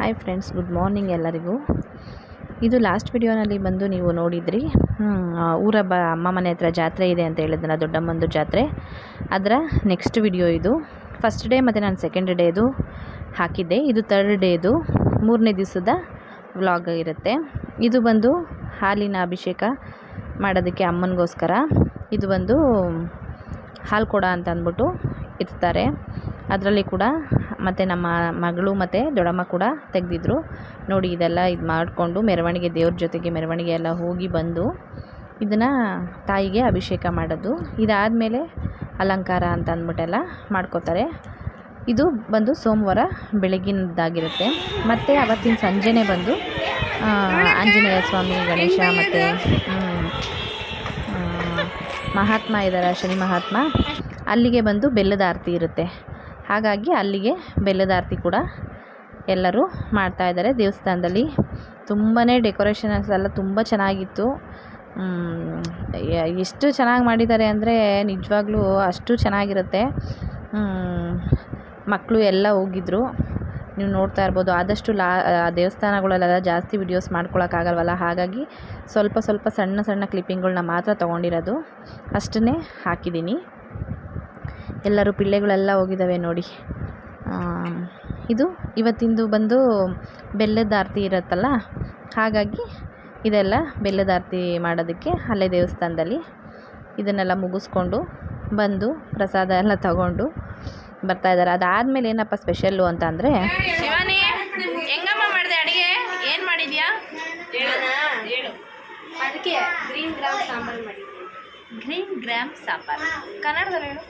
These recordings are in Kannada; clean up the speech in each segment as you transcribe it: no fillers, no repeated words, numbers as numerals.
ಹಾಯ್ ಫ್ರೆಂಡ್ಸ್, ಗುಡ್ ಮಾರ್ನಿಂಗ್ ಎಲ್ಲರಿಗೂ. ಇದು ಲಾಸ್ಟ್ ವಿಡಿಯೋನಲ್ಲಿ ಬಂದು ನೀವು ನೋಡಿದ್ರಿ, ಊರಬ್ಬ ಅಮ್ಮ ಮನೆ ಹತ್ರ ಜಾತ್ರೆ ಇದೆ ಅಂತ ಹೇಳಿದ್ನಲ್ಲ, ದೊಡ್ಡಮ್ಮಂದು ಜಾತ್ರೆ. ಅದರ ನೆಕ್ಸ್ಟ್ ವಿಡಿಯೋ ಇದು. ಫಸ್ಟ್ ಡೇ ಮತ್ತು ನಾನು ಸೆಕೆಂಡ್ ಡೇದು ಹಾಕಿದ್ದೆ. ಇದು ಥರ್ಡ್ ಡೇದು 3ನೇ ದಿವಸದ ವ್ಲಾಗ್ ಇರುತ್ತೆ. ಇದು ಬಂದು ಹಾಲಿನ ಅಭಿಷೇಕ ಮಾಡೋದಕ್ಕೆ ಅಮ್ಮನಿಗೋಸ್ಕರ. ಇದು ಬಂದು ಹಾಲು ಕೊಡ ಅಂತ ಅಂದ್ಬಿಟ್ಟು ಇರ್ತಾರೆ. ಅದರಲ್ಲಿ ಕೂಡ ಮತ್ತು ನಮ್ಮ ಮಗಳು ಮತ್ತು ದೊಡ್ಡಮ್ಮ ಕೂಡ ತೆಗೆದಿದ್ರು ನೋಡಿ. ಇದೆಲ್ಲ ಇದು ಮಾಡಿಕೊಂಡು ಮೆರವಣಿಗೆ, ದೇವ್ರ ಜೊತೆಗೆ ಮೆರವಣಿಗೆ ಎಲ್ಲ ಹೋಗಿ ಬಂದು ಇದನ್ನು ತಾಯಿಗೆ ಅಭಿಷೇಕ ಮಾಡೋದು. ಇದಾದಮೇಲೆ ಅಲಂಕಾರ ಅಂತ ಅಂದ್ಬಿಟ್ಟೆಲ್ಲ ಮಾಡ್ಕೋತಾರೆ. ಇದು ಬಂದು ಸೋಮವಾರ ಬೆಳಗಿನದಾಗಿರುತ್ತೆ. ಮತ್ತು ಆವತ್ತಿನ ಸಂಜೆನೇ ಬಂದು ಆಂಜನೇಯ ಸ್ವಾಮಿ, ಗಣೇಶ ಮತ್ತು ಮಹಾತ್ಮ ಇದ್ದಾರೆ, ಶನಿ ಮಹಾತ್ಮ, ಅಲ್ಲಿಗೆ ಬಂದು ಬೆಲ್ಲದ ಆರತಿ ಇರುತ್ತೆ. ಹಾಗಾಗಿ ಅಲ್ಲಿಗೆ ಬೆಲ್ಲದ ಆರತಿ ಕೂಡ ಎಲ್ಲರೂ ಮಾಡ್ತಾಯಿದ್ದಾರೆ ದೇವಸ್ಥಾನದಲ್ಲಿ. ತುಂಬಾ ಡೆಕೋರೇಷನ್ಸ್ ಎಲ್ಲ ತುಂಬ ಚೆನ್ನಾಗಿತ್ತು. ಎಷ್ಟು ಚೆನ್ನಾಗಿ ಮಾಡಿದ್ದಾರೆ ಅಂದರೆ ನಿಜವಾಗ್ಲೂ ಅಷ್ಟು ಚೆನ್ನಾಗಿರುತ್ತೆ. ಮಕ್ಕಳು ಎಲ್ಲ ಹೋಗಿದ್ರು, ನೀವು ನೋಡ್ತಾ ಇರ್ಬೋದು. ಆದಷ್ಟು ದೇವಸ್ಥಾನಗಳಲ್ಲೆಲ್ಲ ಜಾಸ್ತಿ ವಿಡಿಯೋಸ್ ಮಾಡ್ಕೊಳಕ್ಕಾಗಲ್ವಲ್ಲ, ಹಾಗಾಗಿ ಸ್ವಲ್ಪ ಸಣ್ಣ ಸಣ್ಣ ಕ್ಲಿಪ್ಪಿಂಗ್ಗಳನ್ನ ಮಾತ್ರ ತೊಗೊಂಡಿರೋದು, ಅಷ್ಟನ್ನೇ ಹಾಕಿದ್ದೀನಿ. ಎಲ್ಲರೂ ಪಿಳ್ಳೆಗಳೆಲ್ಲ ಹೋಗಿದ್ದಾವೆ ನೋಡಿ. ಇದು ಇವತ್ತಿಂದು ಬಂದು ಬೆಲ್ಲದ ಆರತಿ ಇರುತ್ತಲ್ಲ, ಹಾಗಾಗಿ ಇದೆಲ್ಲ ಬೆಲ್ಲದ ಆರತಿ ಮಾಡೋದಕ್ಕೆ ಅಲ್ಲೇ ದೇವಸ್ಥಾನದಲ್ಲಿ ಇದನ್ನೆಲ್ಲ ಮುಗಿಸ್ಕೊಂಡು ಬಂದು ಪ್ರಸಾದ ಎಲ್ಲ ತಗೊಂಡು ಬರ್ತಾಯಿದ್ದಾರೆ. ಅದಾದಮೇಲೆ ಏನಪ್ಪ ಸ್ಪೆಷಲ್ಲು ಅಂತ ಅಂದರೆ, ಶಿವಾನಿ ಹೆಂಗಮ್ಮ ಮಾಡಿದೆ ಅಡುಗೆ? ಏನು ಮಾಡಿದ್ಯಾ ಹೇಳು. ಅದಕ್ಕೆ ಗ್ರೀನ್ ಗ್ರಾಮ್ ಸಾಂಬಾರು ಮಾಡಿದ್ದೀನಿ. ಗ್ರೀನ್ ಗ್ರಾಮ್ ಸಾಂಬಾರು ಕನ್ನಡದಲ್ಲಿ ಹೇಳು.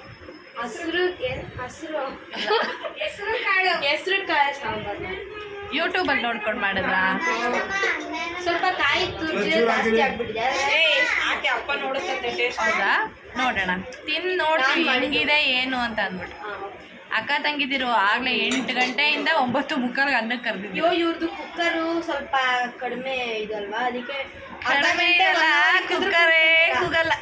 ಹೆಸರು ಕಾಳು ಸಾಂಬಾರು ಯೂಟ್ಯೂಬಲ್ಲಿ ನೋಡ್ಕೊಂಡು ಮಾಡಿದ್ರಾ? ಸ್ವಲ್ಪ ಕಾಯಿ ತುರ್ಜಿ ಜಾಸ್ತಿ ಆಗ್ಬಿಟ್ಟಿದೆ. ಅಪ್ಪ ನೋಡುತ್ತೆ ಟೇಸ್ಟ್. ಹೌದಾ? ನೋಡೋಣ, ತಿಂದು ನೋಡ್ತೀವಿ ಹೆಂಗಿದೆ ಏನು ಅಂತ ಅಂದ್ಬಿಟ್ಟು. ಅಕ್ಕ ತಂಗಿದಿರು ಆಗಲೇ 8 ಗಂಟೆಯಿಂದ 9:45 ಅನ್ನಕ್ಕೆ ಕರೆದಿದ್ದೀವಿ. ಇವ್ರದ್ದು ಕುಕ್ಕರು ಸ್ವಲ್ಪ ಕಡಿಮೆ ಇದಲ್ವಾ, ಅದಕ್ಕೆ ಕಡಿಮೆ ಇರಲ್ಲ, ಕುಕ್ಕರೇ ಕೂಗಲ್ಲ.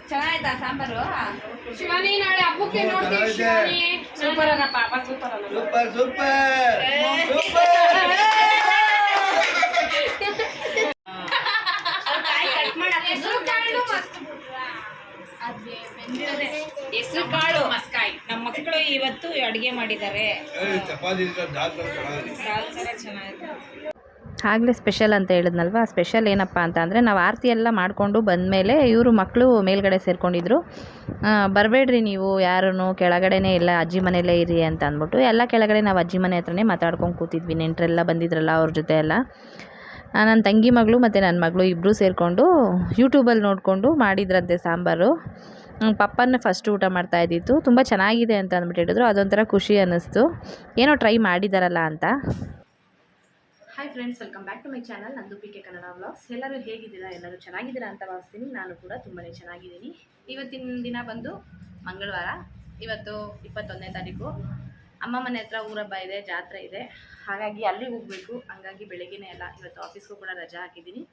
ಚೆನ್ನಾಯ್ತಾ ಸಾಂಬಾರು? ಶಿವಾನಿ ನಾಳೆ ಹಬ್ಬಕ್ಕೆ ನೋಡ್ತೀವಿ. ಶಿವಾನಿ ಸೂಪರ್ ಅನ್ನ ಪಾಪ, ಸೂಪರ್ ಅಲ್ಲ. ಹೆಸರು ಕಾಳು ಮಸ್ಕಾಯಿ. ನಮ್ಮ ಮಕ್ಕಳು ಇವತ್ತು ಅಡುಗೆ ಮಾಡಿದ್ದಾರೆ. ಆಗಲೇ ಸ್ಪೆಷಲ್ ಅಂತ ಹೇಳಿದ್ನಲ್ವ, ಸ್ಪೆಷಲ್ ಏನಪ್ಪ ಅಂತ ಅಂದರೆ, ನಾವು ಆರತಿ ಎಲ್ಲ ಮಾಡಿಕೊಂಡು ಬಂದಮೇಲೆ ಇವರು ಮಕ್ಕಳು ಮೇಲ್ಗಡೆ ಸೇರ್ಕೊಂಡಿದ್ರು. ಬರಬೇಡ್ರಿ ನೀವು ಯಾರೂ, ಕೆಳಗಡೆನೇ ಇಲ್ಲ, ಅಜ್ಜಿ ಮನೆಯಲ್ಲೇ ಇರಿ ಅಂತ ಅಂದ್ಬಿಟ್ಟು ಎಲ್ಲ ಕೆಳಗಡೆ ನಾವು ಅಜ್ಜಿ ಮನೆ ಹತ್ರನೇ ಮಾತಾಡ್ಕೊಂಡು ಕೂತಿದ್ವಿ. ನೆಂಟರೆಲ್ಲ ಬಂದಿದ್ರಲ್ಲ, ಅವ್ರ ಜೊತೆ ಎಲ್ಲ. ನನ್ನ ತಂಗಿ ಮಗಳು ಮತ್ತು ನನ್ನ ಮಗಳು ಇಬ್ಬರು ಸೇರಿಕೊಂಡು ಯೂಟ್ಯೂಬಲ್ಲಿ ನೋಡಿಕೊಂಡು ಮಾಡಿದ್ರಂತೆ ಸಾಂಬಾರು. ಪಪ್ಪನ ಫಸ್ಟ್ ಊಟ ಮಾಡ್ತಾ ಇದ್ದಿತ್ತು. ತುಂಬ ಚೆನ್ನಾಗಿದೆ ಅಂತ ಅಂದ್ಬಿಟ್ಟು ಹೇಳಿದ್ರು. ಅದೊಂಥರ ಖುಷಿ ಅನ್ನಿಸ್ತು, ಏನೋ ಟ್ರೈ ಮಾಡಿದಾರಲ್ಲ ಅಂತ. Hi friends, welcome back to my channel, ನಂದು PK ಕನ್ನಡ ವ್ಲಾಗ್ಸ್. ಎಲ್ಲರೂ ಹೇಗಿದ್ದೀರಾ? ಎಲ್ಲರೂ ಚೆನ್ನಾಗಿದ್ದೀರಾ ಅಂತ ಭಾವಿಸ್ತೀನಿ. ನಾನು ಕೂಡ ತುಂಬಾ ಚೆನ್ನಾಗಿದ್ದೀನಿ. ಇವತ್ತಿನ ದಿನ ಬಂದು ಮಂಗಳವಾರ. ಇವತ್ತು 21ನೇ ತಾರೀಕು. ಅಮ್ಮ ಮನೆ ಹತ್ರ ಊರಬ್ಬ ಇದೆ, ಜಾತ್ರೆ ಇದೆ, ಹಾಗಾಗಿ ಅಲ್ಲಿಗೆ ಹೋಗಬೇಕು. ಹಂಗಾಗಿ ಬೆಳಗ್ಗೆನೇ ಎಲ್ಲ ಇವತ್ತು ಆಫೀಸ್ಗೂ ಕೂಡ ರಜಾ ಹಾಕಿದ್ದೀನಿ.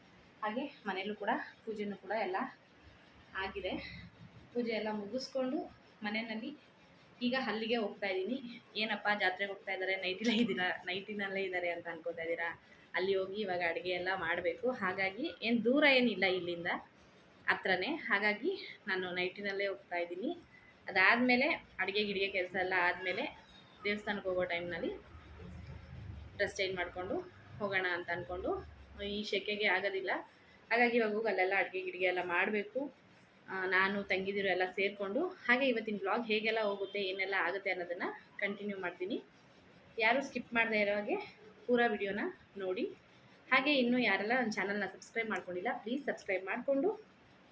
ಹಾಗೆ ಮನೆಯಲ್ಲೂ ಕೂಡ ಪೂಜೆನೂ ಕೂಡ ಎಲ್ಲ ಆಗಿದೆ. ಪೂಜೆ ಎಲ್ಲ ಮುಗಿಸ್ಕೊಂಡು ಮನೆಯಲ್ಲಿ ಈಗ ಅಲ್ಲಿಗೆ ಹೋಗ್ತಾ ಇದ್ದೀನಿ. ಏನಪ್ಪ ಜಾತ್ರೆಗೆ ಹೋಗ್ತಾ ಇದ್ದಾರೆ, ನೈಟಿನಲ್ಲೇ ಇದ್ದಾರೆ ಅಂತ ಅನ್ಕೋತಾ ಇದ್ದೀರಾ? ಅಲ್ಲಿ ಹೋಗಿ ಇವಾಗ ಅಡುಗೆ ಎಲ್ಲ ಮಾಡಬೇಕು. ಹಾಗಾಗಿ ಏನು ದೂರ ಏನಿಲ್ಲ, ಇಲ್ಲಿಂದ ಹತ್ರನೇ. ಹಾಗಾಗಿ ನಾನು ನೈಟಿನಲ್ಲೇ ಹೋಗ್ತಾ ಇದ್ದೀನಿ. ಅದಾದಮೇಲೆ ಅಡುಗೆ ಕೆಲಸ ಎಲ್ಲ ಆದಮೇಲೆ ದೇವಸ್ಥಾನಕ್ಕೆ ಹೋಗೋ ಟೈಮ್ನಲ್ಲಿ ಡ್ರೆಸ್ ಚೇಂಜ್ ಮಾಡಿಕೊಂಡು ಹೋಗೋಣ ಅಂತ ಅಂದ್ಕೊಂಡು, ಈ ಸೆಕೆಗೆ ಆಗೋದಿಲ್ಲ. ಹಾಗಾಗಿ ಇವಾಗ ಹೋಗಿ ಅಲ್ಲೆಲ್ಲ ಅಡುಗೆ ಎಲ್ಲ ಮಾಡಬೇಕು. ನಾನು ತಂಗಿದಿರು ಎಲ್ಲ ಸೇರಿಕೊಂಡು. ಹಾಗೆ ಇವತ್ತಿನ ಬ್ಲಾಗ್ ಹೇಗೆಲ್ಲ ಹೋಗುತ್ತೆ, ಏನೆಲ್ಲ ಆಗುತ್ತೆ ಅನ್ನೋದನ್ನು ಕಂಟಿನ್ಯೂ ಮಾಡ್ತೀನಿ. ಯಾರೂ ಸ್ಕಿಪ್ ಮಾಡದೇ ಇರೋ ಹಾಗೆ ಪೂರಾ ವಿಡಿಯೋನ ನೋಡಿ. ಹಾಗೆ ಇನ್ನೂ ಯಾರೆಲ್ಲ ನನ್ನ ಚಾನಲ್ನ ಸಬ್ಸ್ಕ್ರೈಬ್ ಮಾಡ್ಕೊಂಡಿಲ್ಲ, ಪ್ಲೀಸ್ ಸಬ್ಸ್ಕ್ರೈಬ್ ಮಾಡಿಕೊಂಡು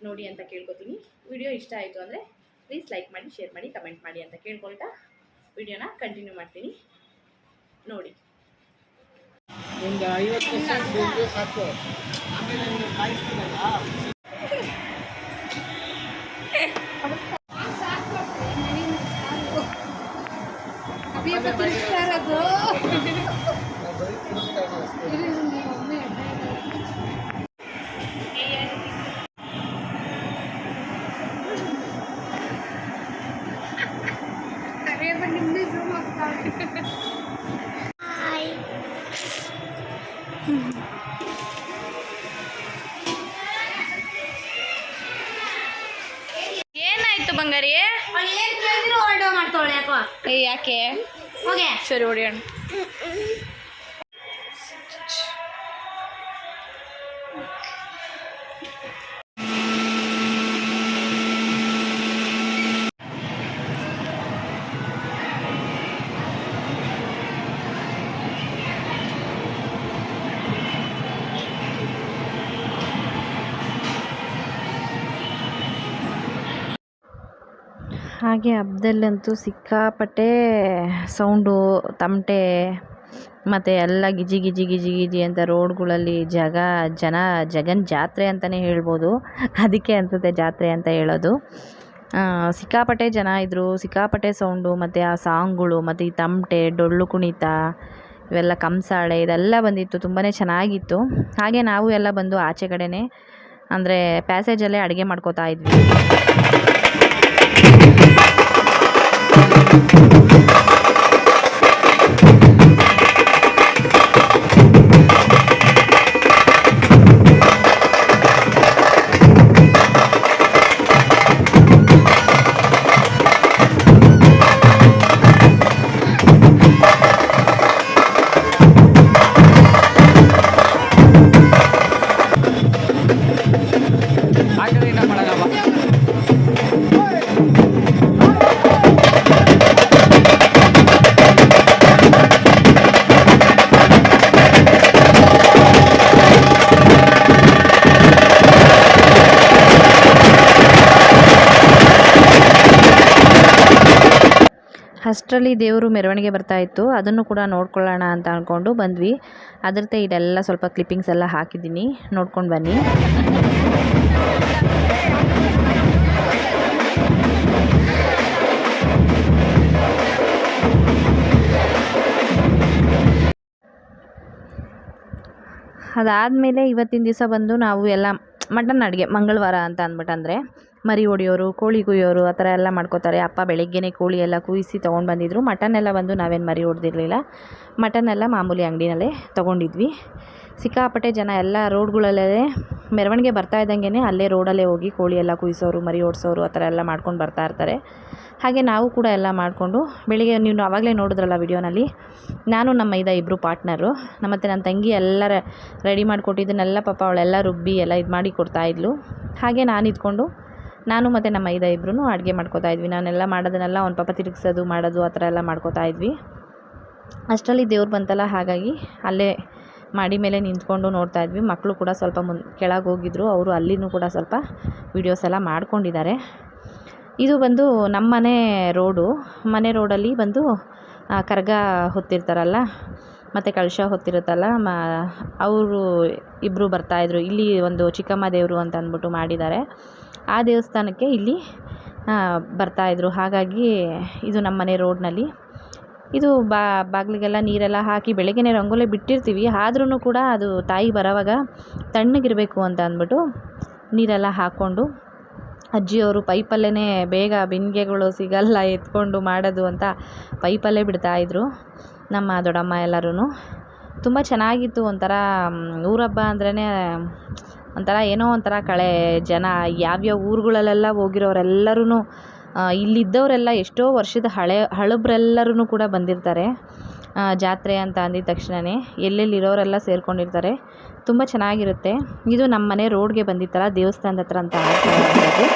ನೋಡಿ ಅಂತ ಕೇಳ್ಕೊತೀನಿ. ವಿಡಿಯೋ ಇಷ್ಟ ಆಯಿತು ಅಂದರೆ ಪ್ಲೀಸ್ ಲೈಕ್ ಮಾಡಿ, ಶೇರ್ ಮಾಡಿ, ಕಮೆಂಟ್ ಮಾಡಿ ಅಂತ ಕೇಳ್ಕೊಳ್ತಾ ವಿಡಿಯೋನ ಕಂಟಿನ್ಯೂ ಮಾಡ್ತೀನಿ. ನೋಡಿ. ಒಂದು 50% ಸಾಕು. ಅಭಿಯಪ್ಪ ತಿನ್ನಿಸ್ತಾ ಇರೋದು. ಏನಾಯ್ತು ಬಂಗಾರಿ? ಅವಳು ಏನು ಕೇಳಿದ್ರು ಹೊರಡೋ ಮಾಡ್ತಾವಳೆ ಯಾಕೋ. ಯಾಕೆ? ಹೋಗೆ ಸರಿ ಹೊಡಿಯೋಣ. ಹಾಗೆ ಹಬ್ಬದಲ್ಲಂತೂ ಸಿಕ್ಕಾಪಟ್ಟೆ ಸೌಂಡು, ತಮಟೆ ಮತ್ತು ಎಲ್ಲ ಗಿಜಿ ಗಿಜಿ ಗಿಜಿ ಗಿಜಿ ಅಂತ ರೋಡ್ಗಳಲ್ಲಿ ಜಗನ್ ಜಾತ್ರೆ ಅಂತಲೇ ಹೇಳ್ಬೋದು. ಅದಕ್ಕೆ ಅನಿಸುತ್ತೆ ಜಾತ್ರೆ ಅಂತ ಹೇಳೋದು. ಸಿಕ್ಕಾಪಟ್ಟೆ ಜನ ಇದ್ದರು, ಸಿಕ್ಕಾಪಟ್ಟೆ ಸೌಂಡು ಮತ್ತು ಆ ಸಾಂಗ್ಗಳು ಮತ್ತು ಈ ತಮಟೆ, ಡೊಳ್ಳು ಕುಣಿತ, ಇವೆಲ್ಲ ಕಂಸಾಳೆ ಇದೆಲ್ಲ ಬಂದಿತ್ತು. ತುಂಬಾ ಚೆನ್ನಾಗಿತ್ತು. ಹಾಗೆ ನಾವು ಎಲ್ಲ ಬಂದು ಆಚೆ ಕಡೆನೇ ಅಂದರೆ ಪ್ಯಾಸೇಜಲ್ಲೇ ಅಡುಗೆ ಮಾಡ್ಕೋತಾ ಇದ್ವಿ. ಅಷ್ಟರಲ್ಲಿ ದೇವರು ಮೆರವಣಿಗೆ ಬರ್ತಾಯಿತ್ತು. ಅದನ್ನು ಕೂಡ ನೋಡ್ಕೊಳ್ಳೋಣ ಅಂತ ಅಂದ್ಕೊಂಡು ಬಂದ್ವಿ. ಅದರದ್ದೇ ಇದೆಲ್ಲ ಸ್ವಲ್ಪ ಕ್ಲಿಪ್ಪಿಂಗ್ಸ್ ಎಲ್ಲ ಹಾಕಿದ್ದೀನಿ, ನೋಡ್ಕೊಂಡು ಬನ್ನಿ. ಅದಾದಮೇಲೆ ಇವತ್ತಿನ ದಿವಸ ಬಂದು ನಾವು ಎಲ್ಲ ಮಟನ್ ಅಡುಗೆ, ಮಂಗಳವಾರ ಅಂತ ಅಂದ್ಬಿಟ್ಟು ಅಂದರೆ ಮರಿ ಹೊಡಿಯೋರು, ಕೋಳಿ ಕುಯ್ಯೋರು ಆ ಥರ ಎಲ್ಲ ಮಾಡ್ಕೋತಾರೆ. ಅಪ್ಪ ಬೆಳಗ್ಗೆನೇ ಕೋಳಿ ಎಲ್ಲ ಕುಯ್ಯಿಸಿ ತೊಗೊಂಡು ಬಂದಿದ್ದರು. ಮಟನ್ ಎಲ್ಲ ಬಂದು ನಾವೇನು ಮರಿ ಹೊಡೆದಿರಲಿಲ್ಲ. ಮಟನ್ ಎಲ್ಲ ಮಾಮೂಲಿ ಅಂಗಡಿನಲ್ಲೇ ತೊಗೊಂಡಿದ್ವಿ. ಸಿಕ್ಕಾಪಟ್ಟೆ ಜನ ಎಲ್ಲ ರೋಡ್ಗಳಲ್ಲೇ ಮೆರವಣಿಗೆ ಬರ್ತಾ ಇದ್ದಂಗೆ ಅಲ್ಲೇ ರೋಡಲ್ಲೇ ಹೋಗಿ ಕೋಳಿ ಎಲ್ಲ ಕುಯ್ಸೋರು, ಮರಿ ಓಡಿಸೋರು ಆ ಥರ ಎಲ್ಲ ಮಾಡ್ಕೊಂಡು ಬರ್ತಾ ಇರ್ತಾರೆ. ಹಾಗೆ ನಾವು ಕೂಡ ಎಲ್ಲ ಮಾಡಿಕೊಂಡು ಬೆಳಿಗ್ಗೆ ನೀವು ಆವಾಗಲೇ ನೋಡಿದ್ರಲ್ಲ ವಿಡಿಯೋನಲ್ಲಿ, ನಾನು ನಮ್ಮ ಇಬ್ಬರು ಪಾರ್ಟ್ನರು, ಮತ್ತು ನನ್ನ ತಂಗಿ ಎಲ್ಲ ರೆಡಿ ಮಾಡಿಕೊಟ್ಟಿದ್ದನ್ನೆಲ್ಲ ಪಾಪ ಅವಳೆಲ್ಲ ರುಬ್ಬಿ ಎಲ್ಲ ಇದು ಮಾಡಿ ಕೊಡ್ತಾಯಿದ್ಲು. ಹಾಗೆ ನಾನು ಇದ್ಕೊಂಡು ನಾನು ಮತ್ತು ನಮ್ಮ ಇಬ್ಬರೂ ಅಡುಗೆ ಮಾಡ್ಕೋತಾ ಇದ್ವಿ. ನಾನೆಲ್ಲ ಮಾಡೋದನ್ನೆಲ್ಲ ಅವ್ನ ಪಾಪ ತಿರುಗಿಸೋದು ಮಾಡೋದು ಆ ಥರ ಎಲ್ಲ ಮಾಡ್ಕೋತಾ ಇದ್ವಿ. ಅಷ್ಟರಲ್ಲಿ ದೇವ್ರು ಬಂತಲ್ಲ, ಹಾಗಾಗಿ ಅಲ್ಲೇ ಮಾಡಿ ಮೇಲೆ ನಿಂತ್ಕೊಂಡು ನೋಡ್ತಾ ಇದ್ವಿ. ಮಕ್ಕಳು ಕೂಡ ಸ್ವಲ್ಪ ಕೆಳಗೆ ಹೋಗಿದ್ರು, ಅವರು ಅಲ್ಲಿನೂ ಕೂಡ ಸ್ವಲ್ಪ ವೀಡಿಯೋಸ್ ಎಲ್ಲ ಮಾಡ್ಕೊಂಡಿದ್ದಾರೆ. ಇದು ಬಂದು ನಮ್ಮ ಮನೆ ರೋಡಲ್ಲಿ ಬಂದು ಕರ್ಗ ಹೊತ್ತಿರ್ತಾರಲ್ಲ ಮತ್ತು ಕಳಶ ಹೊತ್ತಿರುತ್ತಲ್ಲ, ಅವರು ಇಬ್ಬರು ಬರ್ತಾಯಿದ್ರು. ಇಲ್ಲಿ ಒಂದು ಚಿಕ್ಕಮ್ಮ ದೇವರು ಅಂತ ಅಂದ್ಬಿಟ್ಟು ಮಾಡಿದ್ದಾರೆ, ಆ ದೇವಸ್ಥಾನಕ್ಕೆ ಇಲ್ಲಿ ಬರ್ತಾಯಿದ್ರು. ಹಾಗಾಗಿ ಇದು ನಮ್ಮ ಮನೆ ರೋಡ್ನಲ್ಲಿ ಇದು ಬಾಗಿಲಿಗೆಲ್ಲ ನೀರೆಲ್ಲ ಹಾಕಿ ಬೆಳಗ್ಗೆನೇ ರಂಗೋಲಿ ಬಿಟ್ಟಿರ್ತೀವಿ. ಆದ್ರೂ ಕೂಡ ಅದು ತಾಯಿ ಬರೋವಾಗ ತಣ್ಣಗಿರಬೇಕು ಅಂತ ಅಂದ್ಬಿಟ್ಟು ನೀರೆಲ್ಲ ಹಾಕ್ಕೊಂಡು ಅಜ್ಜಿಯವರು ಪೈಪಲ್ಲೇ ಬೇಗ ಬಿಂದಿಗೆಗಳು ಸಿಗಲ್ಲ ಎತ್ಕೊಂಡು ಮಾಡೋದು ಅಂತ ಪೈಪಲ್ಲೇ ಬಿಡ್ತಾಯಿದ್ರು ನಮ್ಮ ದೊಡ್ಡಮ್ಮ ಎಲ್ಲರೂ. ತುಂಬ ಚೆನ್ನಾಗಿತ್ತು. ಒಂಥರ ಊರಹಬ್ಬ ಅಂದ್ರೇ ಒಂಥರ ಏನೋ ಒಂಥರ ಜನ ಯಾವ್ಯಾವ ಊರುಗಳಲ್ಲೆಲ್ಲ ಹೋಗಿರೋರೆಲ್ಲರೂ, ಇಲ್ಲಿದ್ದವರೆಲ್ಲ ಎಷ್ಟೋ ವರ್ಷದ ಹಳಬ್ರೆಲ್ಲರೂ ಕೂಡ ಬಂದಿರ್ತಾರೆ. ಜಾತ್ರೆ ಅಂತ ಅಂದಿದ ತಕ್ಷಣವೇ ಎಲ್ಲೆಲ್ಲಿರೋರೆಲ್ಲ ಸೇರ್ಕೊಂಡಿರ್ತಾರೆ. ತುಂಬ ಚೆನ್ನಾಗಿರುತ್ತೆ. ಇದು ನಮ್ಮ ಮನೆ ರೋಡ್ಗೆ ಬಂದಿತ್ತಲ್ಲ, ದೇವಸ್ಥಾನದ ಹತ್ರ ಅಂತ ಹೇಳ್ಬೋದು.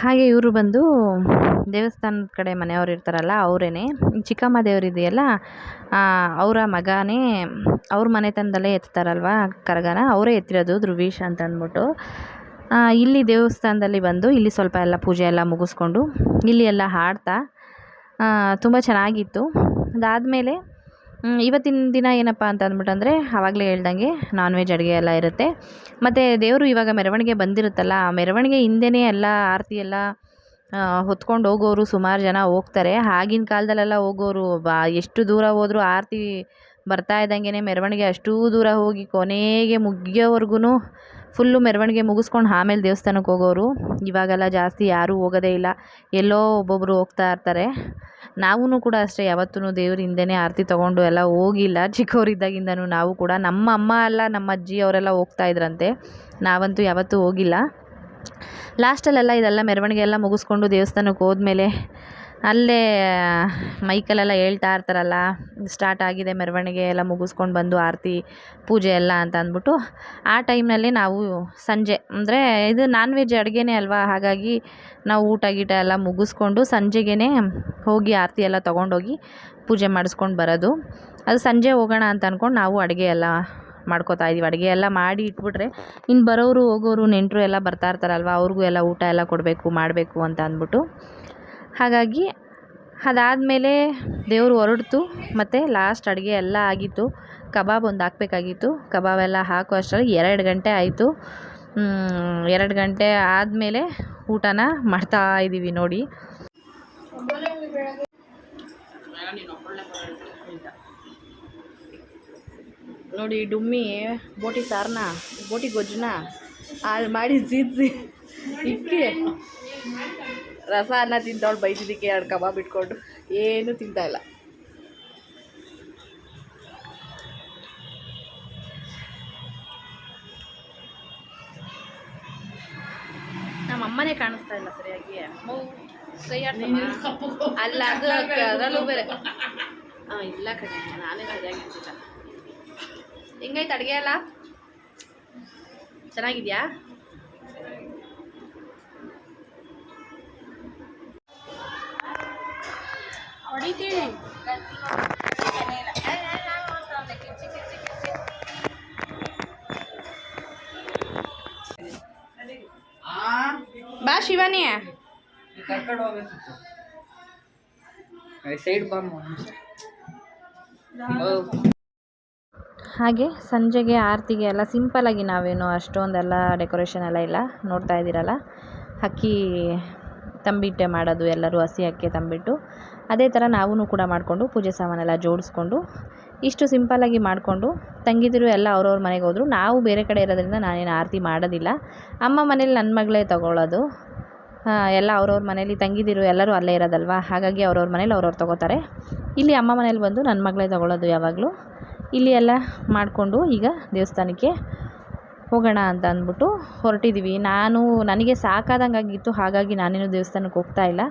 ಹಾಗೆ ಇವರು ಬಂದು ದೇವಸ್ಥಾನದ ಕಡೆ ಮನೆಯವ್ರು ಇರ್ತಾರಲ್ಲ ಅವರೇ. ಚಿಕ್ಕಮ್ಮ ದೇವ್ರು ಇದೆಯಲ್ಲ ಅವರ ಮಗನೇ ಅವ್ರ ಮನೆತನದಲ್ಲೇ ಎತ್ತಾರಲ್ವ ಕರಗನ, ಅವರೇ ಎತ್ತಿರೋದು ಧ್ರುವೀಶ್ ಅಂತ ಅಂದ್ಬಿಟ್ಟು. ಇಲ್ಲಿ ದೇವಸ್ಥಾನದಲ್ಲಿ ಬಂದು ಇಲ್ಲಿ ಸ್ವಲ್ಪ ಎಲ್ಲ ಪೂಜೆ ಎಲ್ಲ ಮುಗಿಸ್ಕೊಂಡು ಇಲ್ಲಿ ಎಲ್ಲ ಹಾಡ್ತಾ ತುಂಬ ಚೆನ್ನಾಗಿತ್ತು. ಅದಾದಮೇಲೆ ಇವತ್ತಿನ ದಿನ ಏನಪ್ಪ ಅಂತ ಅಂದ್ಬಿಟ್ಟಂದರೆ ಆವಾಗಲೇ ಹೇಳ್ದಂಗೆ ನಾನ್ ವೆಜ್ ಅಡುಗೆ ಎಲ್ಲ ಇರುತ್ತೆ. ಮತ್ತು ದೇವರು ಇವಾಗ ಮೆರವಣಿಗೆ ಬಂದಿರುತ್ತಲ್ಲ, ಆ ಮೆರವಣಿಗೆ ಹಿಂದೆಯೇ ಎಲ್ಲ ಆರತಿ ಎಲ್ಲ ಹೊತ್ಕೊಂಡು ಹೋಗೋರು ಸುಮಾರು ಜನ ಹೋಗ್ತಾರೆ. ಆಗಿನ ಕಾಲದಲ್ಲೆಲ್ಲ ಹೋಗೋರು ಎಷ್ಟು ದೂರ ಹೋದರೂ ಆರತಿ ಬರ್ತಾ ಇದ್ದಂಗೆ ಮೆರವಣಿಗೆ ಅಷ್ಟೂ ದೂರ ಹೋಗಿ ಕೊನೆಗೆ ಮುಗಿಯೋವರೆಗೂ ಫುಲ್ಲು ಮೆರವಣಿಗೆ ಮುಗಿಸ್ಕೊಂಡು ಆಮೇಲೆ ದೇವಸ್ಥಾನಕ್ಕೆ ಹೋಗೋರು. ಇವಾಗೆಲ್ಲ ಜಾಸ್ತಿ ಯಾರೂ ಹೋಗೋದೇ ಇಲ್ಲ, ಎಲ್ಲೋ ಒಬ್ಬೊಬ್ಬರು ಹೋಗ್ತಾ ಇರ್ತಾರೆ. ನಾವೂ ಕೂಡ ಅಷ್ಟೇ, ಯಾವತ್ತೂ ದೇವ್ರ ಹಿಂದೆಯೇ ಆರತಿ ತೊಗೊಂಡು ಎಲ್ಲ ಹೋಗಿಲ್ಲ. ಚಿಕ್ಕವರಿದ್ದಾಗಿಂದನೂ ನಾವು ಕೂಡ, ನಮ್ಮ ಅಮ್ಮ ಎಲ್ಲ ನಮ್ಮ ಅಜ್ಜಿ ಅವರೆಲ್ಲ ಹೋಗ್ತಾ ಇದ್ರಂತೆ, ನಾವಂತೂ ಯಾವತ್ತೂ ಹೋಗಿಲ್ಲ. ಲಾಸ್ಟಲ್ಲೆಲ್ಲ ಇದೆಲ್ಲ ಮೆರವಣಿಗೆ ಎಲ್ಲ ಮುಗಿಸ್ಕೊಂಡು ದೇವಸ್ಥಾನಕ್ಕೆ ಹೋದ್ಮೇಲೆ ಅಲ್ಲೇ ಮೈಕಲ್ಲೆಲ್ಲ ಹೇಳ್ತಾ ಇರ್ತಾರಲ್ಲ, ಸ್ಟಾರ್ಟ್ ಆಗಿದೆ ಮೆರವಣಿಗೆ ಎಲ್ಲ ಮುಗಿಸ್ಕೊಂಡು ಬಂದು ಆರತಿ ಪೂಜೆ ಎಲ್ಲ ಅಂತ ಅಂದ್ಬಿಟ್ಟು ಆ ಟೈಮ್ನಲ್ಲಿ ನಾವು ಸಂಜೆ ಅಂದರೆ ಇದು ನಾನ್ ವೆಜ್ ಅಡುಗೆನೇ ಅಲ್ವಾ, ಹಾಗಾಗಿ ನಾವು ಊಟ ಗೀಟ ಎಲ್ಲ ಮುಗಿಸ್ಕೊಂಡು ಸಂಜೆಗೇ ಹೋಗಿ ಆರತಿ ಎಲ್ಲ ತೊಗೊಂಡೋಗಿ ಪೂಜೆ ಮಾಡಿಸ್ಕೊಂಡು ಬರೋದು. ಅದು ಸಂಜೆ ಹೋಗೋಣ ಅಂತ ಅಂದ್ಕೊಂಡು ನಾವು ಅಡುಗೆ ಎಲ್ಲ ಮಾಡ್ಕೋತಾ ಇದ್ದೀವಿ. ಅಡುಗೆ ಎಲ್ಲ ಮಾಡಿ ಇಟ್ಬಿಟ್ರೆ ಇನ್ನು ಬರೋರು ಹೋಗೋರು ನೆಂಟರು ಎಲ್ಲ ಬರ್ತಾ ಇರ್ತಾರಲ್ವ, ಅವ್ರಿಗೂ ಎಲ್ಲ ಊಟ ಎಲ್ಲ ಕೊಡಬೇಕು ಮಾಡಬೇಕು ಅಂತ ಅಂದ್ಬಿಟ್ಟು. ಹಾಗಾಗಿ ಅದಾದಮೇಲೆ ದೇವರು ಹೊರಡ್ತು, ಮತ್ತು ಲಾಸ್ಟ್ ಅಡುಗೆ ಎಲ್ಲ ಆಗಿತ್ತು. ಕಬಾಬ್ ಒಂದು ಹಾಕಬೇಕಾಗಿತ್ತು, ಕಬಾಬೆಲ್ಲ ಹಾಕೋ ಅಷ್ಟರಲ್ಲಿ 2 ಗಂಟೆ ಆಯಿತು. 2 ಗಂಟೆ ಆದಮೇಲೆ ಊಟನ ಮಾಡ್ತಾ ಇದ್ದೀವಿ ನೋಡಿ. ನೋಡಿ ಡುಮ್ಮಿ ಬೋಟಿ ಸಾರನ್ನ, ಬೋಟಿ ಗೊಜ್ಜನ್ನ ಹಾಳು ಮಾಡಿ ಸೀದ್ಸಿ ಇಕ್ಕಿ ರಸ ಅನ್ನ ತಿಂದವಳು ಬೈದಿದ್ದಕ್ಕೆ 2 ಕಬಾಬ್ ಇಟ್ಕೊಂಡು ಏನೂ ತಿಂತಾಯಿಲ್ಲ. ನಮ್ಮ ಅಮ್ಮನೇ ಕಾಣಿಸ್ತಾ ಇಲ್ಲ ಸರಿಯಾಗಿ. ಅಲ್ಲ ಅದು ಅದರಲ್ಲೂ ಬೇರೆ ಇಲ್ಲ ಕಡೆ, ನಾನೇ ಸರಿಯಾಗಿರ್ತಿಲ್ಲ. ಹೆಂಗೈತೆ ಅಡುಗೆ ಎಲ್ಲ? ಚೆನ್ನಾಗಿದೆಯಾ? ಬಾ ಶಿವಾನಿ, ಕರ್ಕೊಂಡು ಹೋಗ್ಬೇಕಿತ್ತು. Side bomb. ಹಾಗೆ ಸಂಜೆಗೆ ಆರತಿಗೆ ಎಲ್ಲ ಸಿಂಪಲಾಗಿ, ನಾವೇನು ಅಷ್ಟೊಂದೆಲ್ಲ ಡೆಕೋರೇಷನ್ ಎಲ್ಲ ಇಲ್ಲ. ನೋಡ್ತಾ ಇದ್ದೀರಲ್ಲ, ಅಕ್ಕಿ ತಂಬಿಟ್ಟೆ ಮಾಡೋದು, ಎಲ್ಲರೂ ಹಸಿ ಅಕ್ಕಿ ತಂಬಿಟ್ಟು ಅದೇ ಥರ ನಾವೂ ಕೂಡ ಮಾಡಿಕೊಂಡು ಪೂಜೆ ಸಾಮಾನೆಲ್ಲ ಜೋಡಿಸ್ಕೊಂಡು ಇಷ್ಟು ಸಿಂಪಲಾಗಿ ಮಾಡಿಕೊಂಡು ತಂಗಿದಿರು ಎಲ್ಲ ಅವ್ರವ್ರ ಮನೆಗೆ ಹೋದರು. ನಾವು ಬೇರೆ ಕಡೆ ಇರೋದ್ರಿಂದ ನಾನೇನು ಆರತಿ ಮಾಡೋದಿಲ್ಲ. ಅಮ್ಮ ಮನೇಲಿ ನನ್ನ ಮಗಳೇ ತೊಗೊಳ್ಳೋದು, ಎಲ್ಲ ಅವ್ರವ್ರ ಮನೇಲಿ ತಂಗಿದಿರು ಎಲ್ಲರೂ ಅಲ್ಲೇ ಇರೋದಲ್ವ, ಹಾಗಾಗಿ ಅವ್ರವ್ರ ಮನೇಲಿ ಅವ್ರವ್ರು ತೊಗೋತಾರೆ. ಇಲ್ಲಿ ಅಮ್ಮ ಮನೇಲಿ ಬಂದು ನನ್ನ ಮಗಳೇ ತೊಗೊಳ್ಳೋದು ಯಾವಾಗಲೂ. ಇಲ್ಲಿ ಎಲ್ಲ ಮಾಡಿಕೊಂಡು ಈಗ ದೇವಸ್ಥಾನಕ್ಕೆ ಹೋಗೋಣ ಅಂತ ಅಂದ್ಬಿಟ್ಟು ಹೊರಟಿದ್ದೀವಿ. ನನಗೆ ಸಾಕಾದಂಗೆ ಆಗಿತ್ತು, ಹಾಗಾಗಿ ನಾನೇನು ದೇವಸ್ಥಾನಕ್ಕೆ ಹೋಗ್ತಾ ಇಲ್ಲ.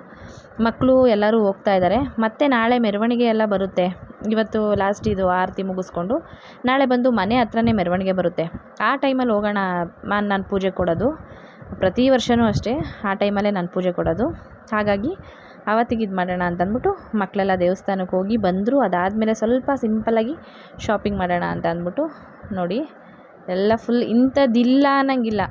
ಮಕ್ಕಳು ಎಲ್ಲರೂ ಹೋಗ್ತಾ ಇದ್ದಾರೆ. ಮತ್ತು ನಾಳೆ ಮೆರವಣಿಗೆ ಎಲ್ಲ ಬರುತ್ತೆ. ಇವತ್ತು ಲಾಸ್ಟ್ ಇದು ಆರತಿ ಮುಗಿಸ್ಕೊಂಡು ನಾಳೆ ಬಂದು ಮನೆ ಹತ್ರನೇ ಮೆರವಣಿಗೆ ಬರುತ್ತೆ. ಆ ಟೈಮಲ್ಲಿ ಹೋಗೋಣ ನಾನು ಪೂಜೆ ಕೊಡೋದು, ಪ್ರತಿ ವರ್ಷವೂ ಅಷ್ಟೇ ಆ ಟೈಮಲ್ಲೇ ನಾನು ಪೂಜೆ ಕೊಡೋದು. ಹಾಗಾಗಿ ಆವತ್ತಿಗೆ ಇದು ಮಾಡೋಣ ಅಂತಂದ್ಬಿಟ್ಟು ಮಕ್ಕಳೆಲ್ಲ ದೇವಸ್ಥಾನಕ್ಕೆ ಹೋಗಿ ಬಂದರು. ಅದಾದಮೇಲೆ ಸ್ವಲ್ಪ ಸಿಂಪಲ್ಲಾಗಿ ಶಾಪಿಂಗ್ ಮಾಡೋಣ ಅಂತ ಅಂದ್ಬಿಟ್ಟು ನೋಡಿ ಎಲ್ಲ ಫುಲ್ ಇಂಥದ್ದಿಲ್ಲ ಅನ್ನಂಗಿಲ್ಲ,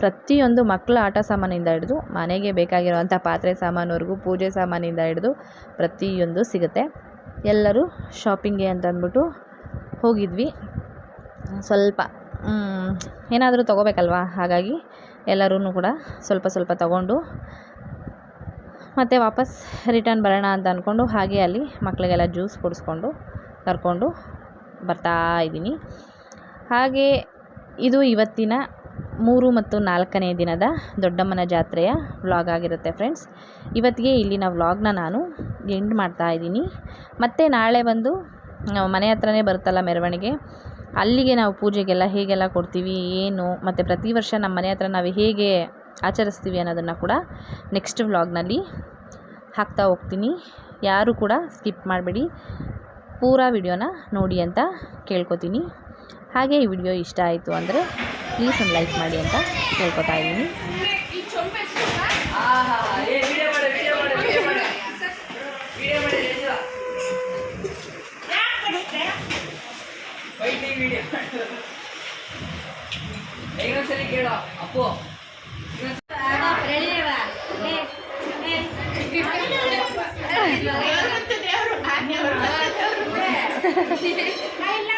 ಪ್ರತಿಯೊಂದು ಮಕ್ಕಳ ಆಟ ಸಾಮಾನಿಂದ ಹಿಡಿದು ಮನೆಗೆ ಬೇಕಾಗಿರೋವಂಥ ಪಾತ್ರೆ ಸಾಮಾನುವರೆಗೂ ಪೂಜೆ ಸಾಮಾನಿಂದ ಹಿಡಿದು ಪ್ರತಿಯೊಂದು ಸಿಗುತ್ತೆ. ಎಲ್ಲರೂ ಶಾಪಿಂಗ್ಗೆ ಅಂತ ಅಂದ್ಬಿಟ್ಟು ಹೋಗಿದ್ವಿ. ಸ್ವಲ್ಪ ಏನಾದರೂ ತೊಗೋಬೇಕಲ್ವ, ಹಾಗಾಗಿ ಎಲ್ಲರೂ ಕೂಡ ಸ್ವಲ್ಪ ಸ್ವಲ್ಪ ತೊಗೊಂಡು ಮತ್ತು ವಾಪಸ್ ರಿಟರ್ನ್ ಬರೋಣ ಅಂತ ಅಂದ್ಕೊಂಡು ಹಾಗೆ ಅಲ್ಲಿ ಮಕ್ಕಳಿಗೆಲ್ಲ ಜ್ಯೂಸ್ ಕುಡಿಸ್ಕೊಂಡು ಕರ್ಕೊಂಡು ಬರ್ತಾ ಇದ್ದೀನಿ. ಹಾಗೆ ಇದು ಇವತ್ತಿನ 3 ಮತ್ತು 4ನೇ ದಿನದ ದೊಡ್ಡಮ್ಮನ ಜಾತ್ರೆಯ ವ್ಲಾಗ್ ಆಗಿರುತ್ತೆ ಫ್ರೆಂಡ್ಸ್. ಇವತ್ತಿಗೆ ಇಲ್ಲಿನ ವ್ಲಾಗ್ನ ನಾನು ಎಂಡ್ ಮಾಡ್ತಾ ಇದ್ದೀನಿ. ಮತ್ತು ನಾಳೆ ಬಂದು ಮನೆ ಹತ್ರನೇ ಬರುತ್ತಲ್ಲ ಮೆರವಣಿಗೆ, ಅಲ್ಲಿಗೆ ನಾವು ಪೂಜೆಗೆಲ್ಲ ಹೇಗೆಲ್ಲ ಕೊಡ್ತೀವಿ ಏನು, ಮತ್ತು ಪ್ರತಿ ವರ್ಷ ನಮ್ಮ ಮನೆ ಹತ್ರ ನಾವು ಹೇಗೆ ಆಚರಿಸ್ತೀವಿ ಅನ್ನೋದನ್ನು ಕೂಡ ನೆಕ್ಸ್ಟ್ ವ್ಲಾಗ್ನಲ್ಲಿ ಹಾಕ್ತಾ ಹೋಗ್ತೀನಿ. ಯಾರು ಕೂಡ ಸ್ಕಿಪ್ ಮಾಡಬೇಡಿ, ಪೂರಾ ವಿಡಿಯೋನ ನೋಡಿ ಅಂತ ಕೇಳ್ಕೊತೀನಿ. ಹಾಗೆ ಈ ವಿಡಿಯೋ ಇಷ್ಟ ಆಯಿತು ಅಂದರೆ ಪ್ಲೀಸ್ ಒಂದು ಲೈಕ್ ಮಾಡಿ ಅಂತ ಕೇಳ್ಕೊತಾ ಇದ್ದೀನಿ. ಆಹಾ, ಏ ವಿಡಿಯೋ ಮಾಡು, ವಿಡಿಯೋ ಮಾಡು, ವಿಡಿಯೋ ಮಾಡು. ವಿಡಿಯೋ ಮಾಡಿ, ಯಶು. ಫೈಟಿಂಗ್ ವಿಡಿಯೋ ಮಾಡು. ಇನ್ನೊಂದ್ಸಲಿ ಕೇಳು ಅಪ್ಪು. ಇಲ್ಲ